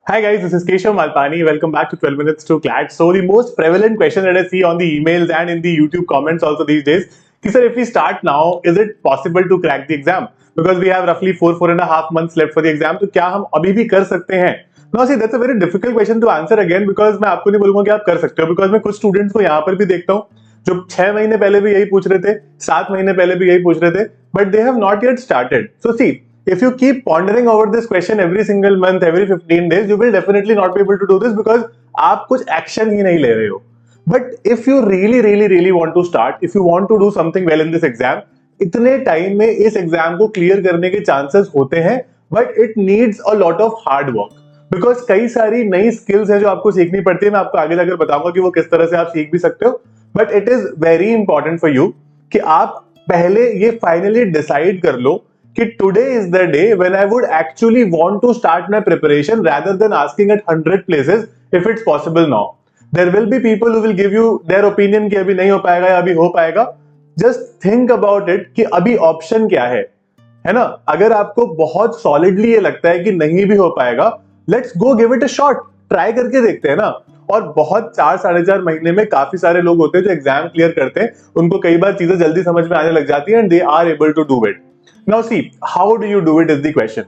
Hi guys, this is Keshav Malpani. Welcome back to 12 Minutes to CLAT. So the most prevalent question that I see on the emails and in the YouTube comments also these days is, sir, if we start now, is it possible to crack the exam? Because we have roughly four and a half months left for the exam. तो क्या हम अभी भी कर सकते हैं? No, see, that's a very difficult question to answer again because मैं आपको नहीं बोलूंगा कि आप कर सकते हो because मैं कुछ स्टूडेंट्स को यहाँ पर भी देखता हूँ जो 6 महीने पहले भी यही पूछ रहे थे, 7 महीने पहले भी यही पूछ रहे थे, but they have not yet started. So see, if you keep pondering over this question every single month, every 15 days, you will definitely not be able to do this because आप कुछ action ही नहीं ले रहे हो. But if you really want to start, if you want to do something well in this exam, इतने time में इस exam को क्लियर करने के चांसेस होते हैं, but it needs a lot of hard work because कई सारी नई स्किल्स है जो आपको सीखनी पड़ती है. मैं आपको आगे जाकर बताऊंगा कि वो किस तरह से आप सीख भी सकते हो. But it is very important for you कि आप पहले ये फाइनली डिसाइड कर लो कि today is the day when I would actually want to start my preparation rather than asking at 100 places if it's possible now. There will be people who will give you their opinion कि अभी नहीं हो पाएगा या अभी हो पाएगा. Just think about it कि अभी ऑप्शन क्या है ना. अगर आपको बहुत सॉलिडली ये लगता है कि नहीं भी हो पाएगा, let's go give it a shot, try करके देखते हैं ना. और बहुत 4-4.5 महीने में काफी सारे लोग होते हैं जो एग्जाम क्लियर करते हैं, उनको कई बार चीजें जल्दी समझ में आने लग जाती है and they are able to do it. Now see, how do you do it is the question.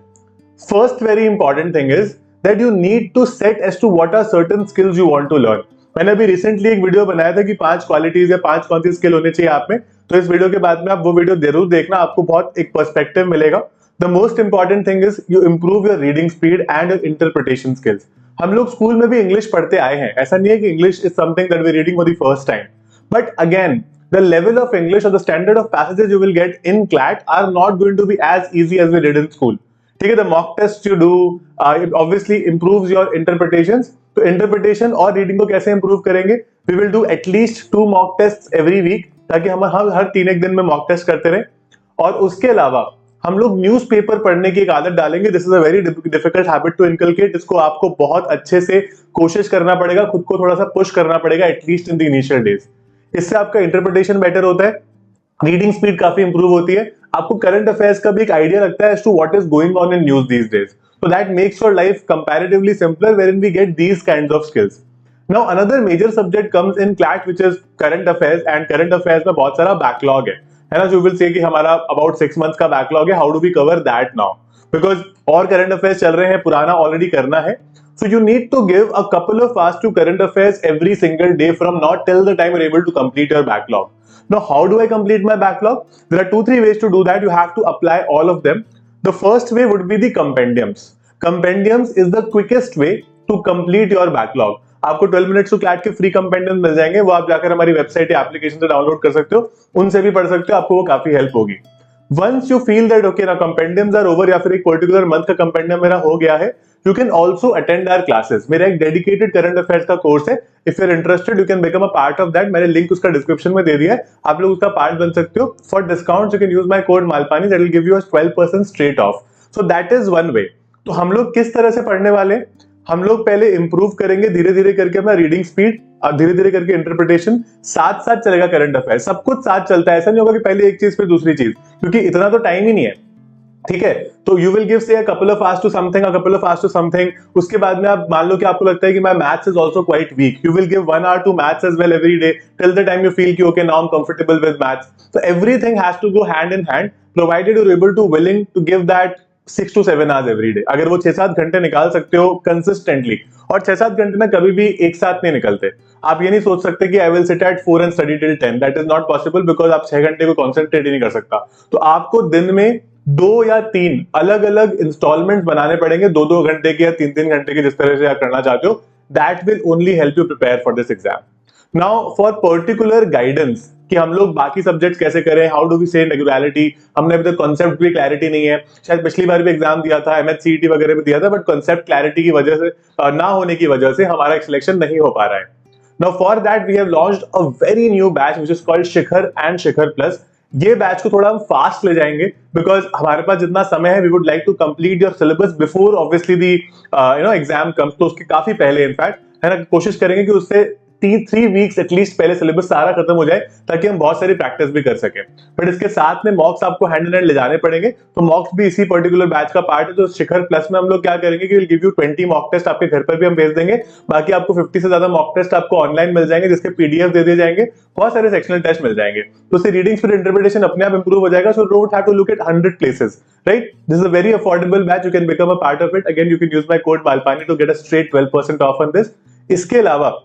First very important thing is that you need to set as to what are certain skills you want to learn. मैंने अभी recently एक video बनाया था कि 5 qualities या 5 कौन सी skill होनी चाहिए आप में, तो इस वीडियो के बाद में आप वो वीडियो जरूर देखना, आपको बहुत एक पर्सपेक्टिव मिलेगा. The most important thing is you improve your reading speed and your interpretation skills. हम लोग स्कूल में भी इंग्लिश पढ़ते आए हैं, ऐसा नहीं है कि English is something that we reading for the first time. But again, the level of English or the standard of passages you will get in CLAT are not going to be as easy as we did in school. ठीक है, the mock tests you do it obviously improves your interpretations. तो interpretation और reading को कैसे improve करेंगे? We will do at least 2 mock tests every week ताकि हम हर 3 दिन में mock test करते रहें. और उसके अलावा हम लोग न्यूज़पेपर पढ़ने की एक आदत डालेंगे. This is a very difficult habit to inculcate. इसको आपको बहुत अच्छे से कोशिश करना पड़ेगा, खुद को थोड़ा सा पुश करना पड़ेगा at least in the initial days. इससे आपका इंटरप्रिटेशन बेटर होता है, रीडिंग स्पीड काफी इंप्रूव होती है, आपको करंट अफेयर्स का भी एक आइडिया लगता है as to what is going on in news these days. So that makes your life comparatively simpler wherein we get these kinds of skills. Now another major subject comes in CLAT which is current affairs, and current affairs में बहुत सारा backlog है ना. जो will say कि हमारा about 6 months का backlog है. How do we cover that now? Because और current affairs चल रहे हैं, पुराना already करना है. So you need to give a couple of hours to current affairs every single day from now till the time you're able to complete your backlog. Now how do I complete my backlog? There are 2-3 ways to do that. You have to apply all of them. The first way would be the compendiums. Compendiums is the quickest way to complete your backlog. आपको 12 minutes to CLAT के free compendium मिल जाएंगे, वो आप जाकर हमारी website या application से download कर सकते हो, उनसे भी पढ़ सकते हो, आपको वो काफी हेल्प होगी. Once you feel that okay now compendiums are over या फिर एक पर्टिकुलर मंथ का कंपेंडियम मेरा हो गया है, you can also attend our classes. मेरा एक डेडिकेटेड करंट अफेयर्स का कोर्स है. If you're interested, you can become a part of that. मैंने लिंक उसका डिस्क्रिप्शन में दे दिया है, आप लोग उसका पार्ट बन सकते हो. For discounts you can use my code Malpani, that will give you a 12% straight off. So that is one way. तो हम लोग किस तरह से पढ़ने वाले हैं? हम लोग पहले इंप्रूव करेंगे धीरे धीरे करके अपना रीडिंग स्पीड, धीरे धीरे करके इंटरप्रिटेशन, साथ साथ चलेगा करंट अफेयर. सब कुछ साथ चलता है, ऐसा नहीं होगा कि पहले एक चीज फिर दूसरी चीज, क्योंकि इतना तो टाइम ही नहीं है. ठीक है, तो you will give say couple of hours to something, a couple of hours to something. उसके बाद में आप मान लो कि आपको लगता है कि my maths is also quite weak, you will give 1 hour to maths as well every day till the time you feel कि okay now I am comfortable with maths. तो everything has to go hand in hand provided you are able to willing to give that 6 to 7 hours every day. अगर वो 6-7 घंटे निकाल सकते हो consistently, और 6-7 घंटे ना कभी भी एक साथ नहीं निकलते. आप ये नहीं सोच सकते कि I will sit at 4 and study till 10. That is not possible because आप 6 घंटे को कॉन्सेंट्रेट ही नहीं कर सकता. तो आपको दिन में 2 या 3 अलग अलग इंस्टॉलमेंट बनाने पड़ेंगे, 2-2 घंटे के या 3-3 घंटे के, जिस तरह से आप करना चाहते हो. That will only help you prepare for this exam. Now for particular guidance कि हम लोग बाकी सब्जेक्ट्स कैसे करें, हाउ डू वी से रेगुलरिटी, हमने अभी तक कॉन्सेप्ट भी क्लैरिटी नहीं है. शायद पिछली बार भी एग्जाम दिया था, MHCET वगैरह भी दिया था, बट कॉन्सेप्ट क्लैरिटी की वजह से ना होने की वजह से हमारा सिलेक्शन नहीं हो पा रहा है. Now for that we have launched a very new batch which is called Shikhar and Shikhar plus. ये बैच को थोड़ा हम फास्ट ले जाएंगे बिकॉज हमारे पास जितना समय है, we would like to complete your syllabus before obviously the exam comes. तो उसके काफी पहले इनफैक्ट है ना, कोशिश करेंगे कि उससे 3 वीक्स एटलीस्ट पहले सिलेबस सारा खत्म हो जाए, ताकि हम बहुत सारी प्रैक्टिस भी कर सकें। बट इसके साथ में मॉक्स आपको हैंड इन हैंड ले जाने पड़ेंगे, तो मॉक्स भी इसी पर्टिकुलर बैच का पार्ट है। तो शिखर प्लस में हम लोग क्या करेंगे कि will give you 20 mock test, आपके घर पर भी हम भेज देंगे। बाकी आपको 50 से ज्यादा मॉक टेस्ट आपको ऑनलाइन मिल जाएंगे, जिसके पीडीएफ दे दिए जाएंगे, बहुत सारे सेक्शनल टेस्ट मिल जाएंगे। तो उससे रीडिंग स्पीड, इंटरप्रिटेशन अपने आप इंप्रूव हो जाएगा। So don't have to look at 100 places, right? This is a very affordable batch, you can become a part of it. Again you can use my code बालपानी to get a straight 12% off on this. इसके अलावा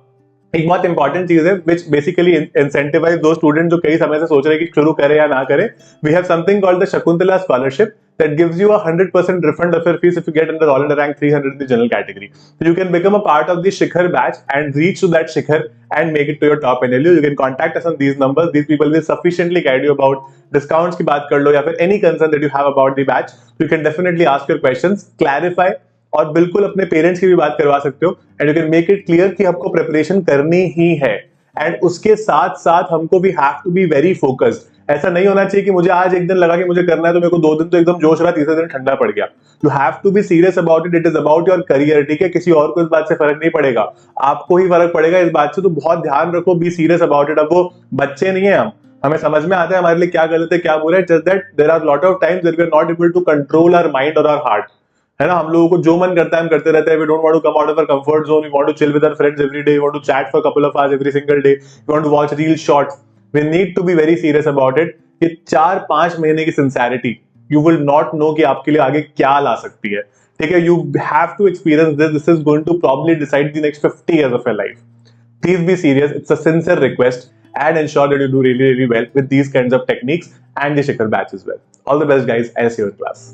एक बहुत important चीज है which basically incentivize दो student जो कई समय से सोच रहे हैं कि शुरू करें या ना करें। We have something called the Shakuntala scholarship that gives you a 100% refund of your fees if you get under all under rank 300 in the general category. So you can become a part of the Shikhar batch and reach to that Shikhar and make it to your top NLU. You can contact us on these numbers. These people will sufficiently guide you about discounts की बात कर लो, या फिर any concern that you have about the batch. You can definitely ask your questions, clarify, और बिल्कुल अपने parents की भी बात करवा सकते हो। And you can make it clear कि आपको प्रिपरेशन करनी ही है, एंड उसके साथ साथ हमको भी have to be very focused. ऐसा नहीं होना चाहिए कि मुझे आज एक दिन लगा कि मुझे करना है, तो मेरे को 2 दिन तो एकदम जोश रहा, तीसरे दिन ठंडा पड़ गया। You have to be serious about it. It is about your career, ठीक है? किसी और को इस बात से फर्क नहीं पड़ेगा, आपको ही फर्क पड़ेगा इस बात से। तो बहुत ध्यान रखो, बी सीरियस अबाउट इट। अब वो बच्चे नहीं है, हम हमें समझ में आता है हमारे लिए क्या गलत है क्या बुरा है। Just that there are lot of times that we are not able to control our mind और आवर हार्ट, है ना? हम लोगों को जो मन करता है हम करते रहते हैं। We don't want to come out of our comfort zone, we want to chill with our friends every day, we want to chat for couple of hours every single day, we want to watch reel shorts. We need to be very serious about it कि 4-5 महीने की sincerity you will not know कि आपके लिए आगे क्या ला सकती है, ठीक है? You have to experience this. This is going to probably decide the next 50 years of your life. Please be serious. It's a sincere request, and ensure that you do really, really well with these kinds of techniques and the Shikhar batch as well. All the best, guys. I'll see you in class.